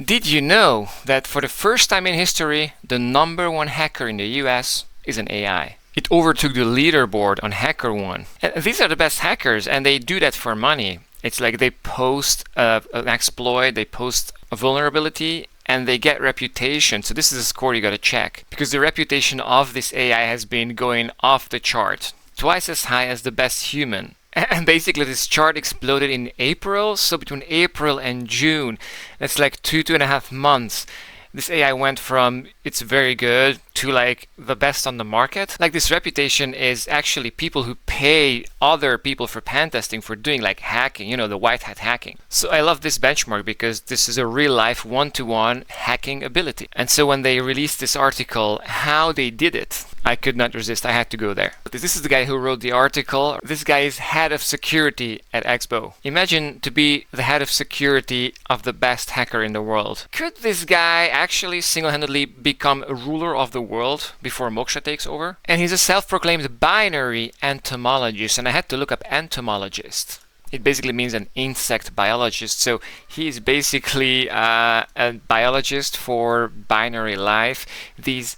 Did you know that for the first time in history, the #1 hacker in the US is an AI? It overtook the leaderboard on HackerOne. And these are the best hackers, and they do that for money. It's like they post an exploit, they post a vulnerability, and they get reputation. So this is a score you gotta check, because the reputation of this AI has been going off the chart, twice as high as the best human. And basically this chart exploded in April, so between April and June, that's like 2.5 months. This AI went from it's very good to like the best on the market. Like this reputation is actually people who pay other people for pen testing for doing like hacking, you know, the white hat hacking. So I love this benchmark because this is a real life one-to-one hacking ability. And so when they released this article, how they did it, I could not resist. I had to go there. This is the guy who wrote the article. This guy is head of security at XBOW. Imagine to be the head of security of the best hacker in the world. Could this guy actually single-handedly become a ruler of the world before Moksha takes over? And he's a self-proclaimed binary entomologist, and I had to look up entomologist. It basically means an insect biologist. So he's basically a biologist for binary life. These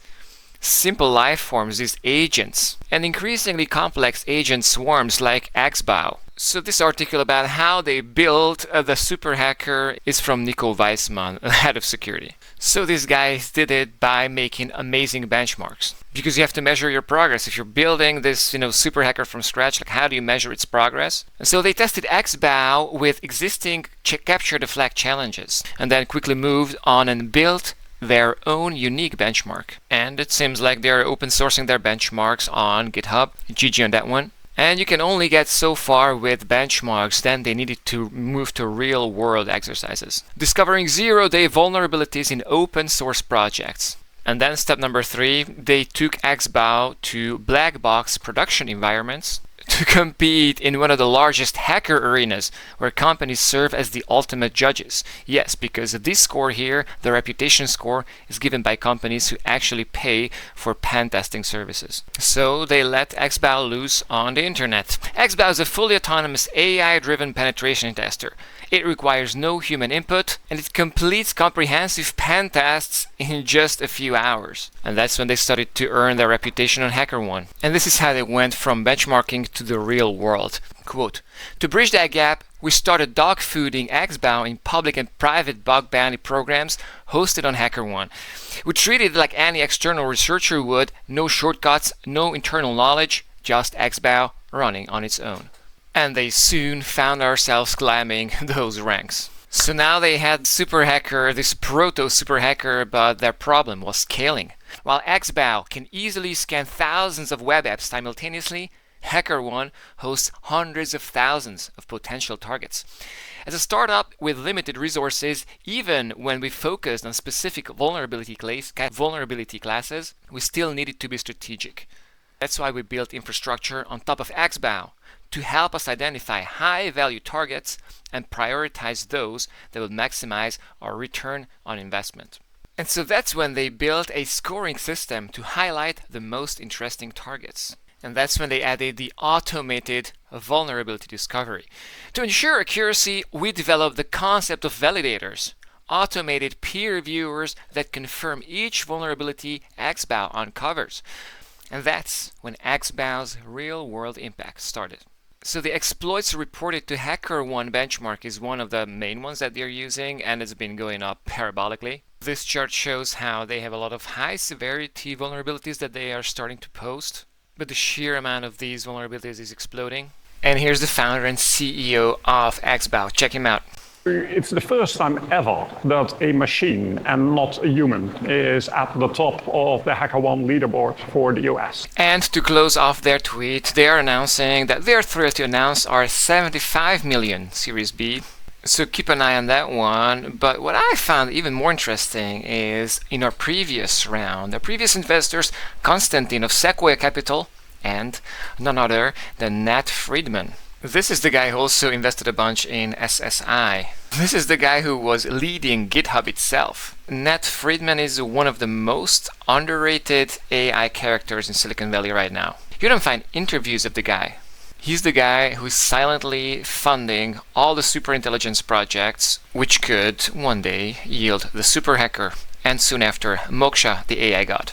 simple life forms, these agents, and increasingly complex agent swarms like XBOW. So this article about how they built the super hacker is from Nico Weissman, head of security. So these guys did it by making amazing benchmarks, because you have to measure your progress. If you're building this, super hacker from scratch, like how do you measure its progress? And so they tested XBOW with existing capture the flag challenges, and then quickly moved on and built their own unique benchmark. And it seems like they're open sourcing their benchmarks on GitHub. GG on that one. And you can only get so far with benchmarks, then they needed to move to real world exercises. Discovering 0-day vulnerabilities in open source projects. And then step number 3, they took XBOW to black box production environments to compete in one of the largest hacker arenas where companies serve as the ultimate judges. Yes, because this score here, the reputation score, is given by companies who actually pay for pen testing services. So they let XBOW loose on the internet. XBOW is a fully autonomous AI-driven penetration tester. It requires no human input, and it completes comprehensive pen tests in just a few hours. And that's when they started to earn their reputation on HackerOne. And this is how they went from benchmarking to the real world. Quote, "To bridge that gap, we started dogfooding XBOW in public and private bug bounty programs hosted on HackerOne. We treated it like any external researcher would, no shortcuts, no internal knowledge, just XBOW running on its own." And they soon found ourselves climbing those ranks. So now they had super hacker, this proto super hacker, but their problem was scaling. While XBOW can easily scan thousands of web apps simultaneously, HackerOne hosts hundreds of thousands of potential targets. As a startup with limited resources, even when we focused on specific vulnerability classes, we still needed to be strategic. That's why we built infrastructure on top of XBOW to help us identify high-value targets and prioritize those that will maximize our return on investment. And so that's when they built a scoring system to highlight the most interesting targets. And that's when they added the automated vulnerability discovery. To ensure accuracy, we developed the concept of validators, automated peer reviewers that confirm each vulnerability XBOW uncovers. And that's when XBOW's real-world impact started. So the exploits reported to HackerOne benchmark is one of the main ones that they're using, and it's been going up parabolically. This chart shows how they have a lot of high-severity vulnerabilities that they are starting to post, but the sheer amount of these vulnerabilities is exploding. And here's the founder and CEO of XBOW. Check him out. It's the first time ever that a machine and not a human is at the top of the HackerOne leaderboard for the US. And to close off their tweet, they are announcing that they're thrilled to announce our 75 million Series B. So keep an eye on that one. But what I found even more interesting is in our previous round, the previous investors, Konstantin of Sequoia Capital and none other than Nat Friedman. This is the guy who also invested a bunch in SSI. This is the guy who was leading GitHub itself. Nat Friedman is one of the most underrated AI characters in Silicon Valley right now. You don't find interviews of the guy. He's the guy who's silently funding all the superintelligence projects which could one day yield the super hacker and soon after Moksha, the AI god.